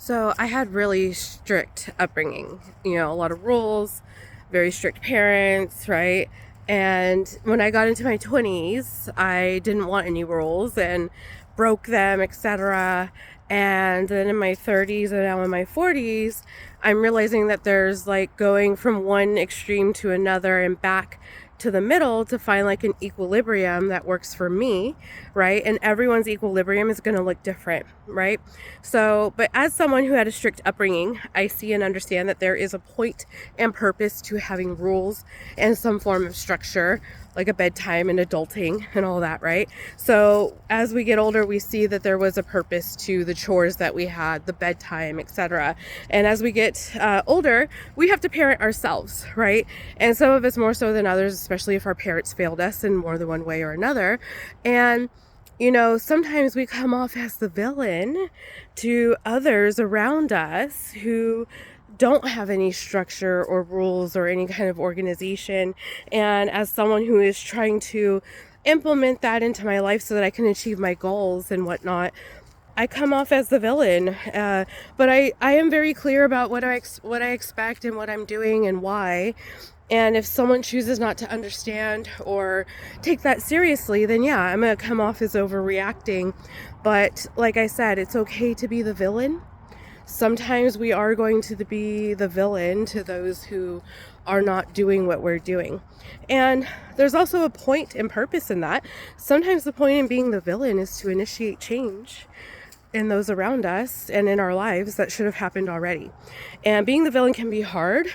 So I had really strict upbringing, a lot of rules, very strict parents, right? And when I got into my 20s, I didn't want any rules and broke them, etc. And then in my 30s and now in my 40s, I'm realizing that there's like going from one extreme to another and back to the middle to find like an equilibrium that works for me, right? And everyone's equilibrium is going to look different, right? So, but as someone who had a strict upbringing, I see and understand that there is a point and purpose to having rules and some form of structure, like a bedtime and adulting and all that, right? So as we get older, we see that there was a purpose to the chores that we had, the bedtime, etc. And as we get older, we have to parent ourselves, right? And some of us more so than others, especially if our parents failed us in more than one way or another. And sometimes we come off as the villain to others around us who don't have any structure or rules or any kind of organization. And as someone who is trying to implement that into my life so that I can achieve my goals and whatnot, I come off as the villain. But I am very clear about what I expect and what I'm doing and why. And if someone chooses not to understand or take that seriously, then yeah, I'm going to come off as overreacting. But like I said, it's okay to be the villain. Sometimes we are going to be the villain to those who are not doing what we're doing. And there's also a point and purpose in that. Sometimes the point in being the villain is to initiate change in those around us and in our lives that should have happened already. And being the villain can be hard,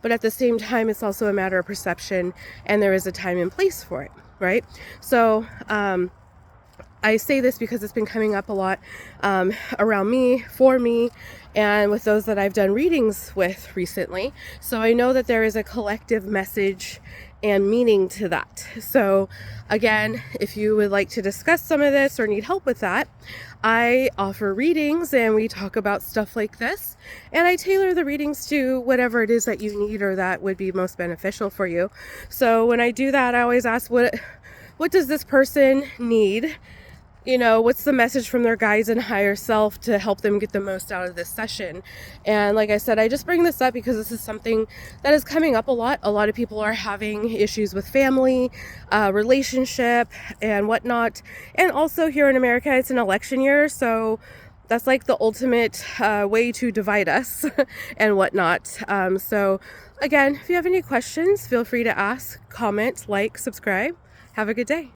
but at the same time, it's also a matter of perception, and there is a time and place for it, right? So, I say this because it's been coming up a lot around me, for me, and with those that I've done readings with recently. So I know that there is a collective message and meaning to that. So again, if you would like to discuss some of this or need help with that, I offer readings and we talk about stuff like this. And I tailor the readings to whatever it is that you need or that would be most beneficial for you. So when I do that, I always ask, what does this person need? What's the message from their guides and higher self to help them get the most out of this session? And like I said, I just bring this up because this is something that is coming up a lot. A lot of people are having issues with family, relationship, and whatnot. And also here in America, it's an election year, so that's like the ultimate way to divide us and whatnot. So again, if you have any questions, feel free to ask, comment, like, subscribe. Have a good day.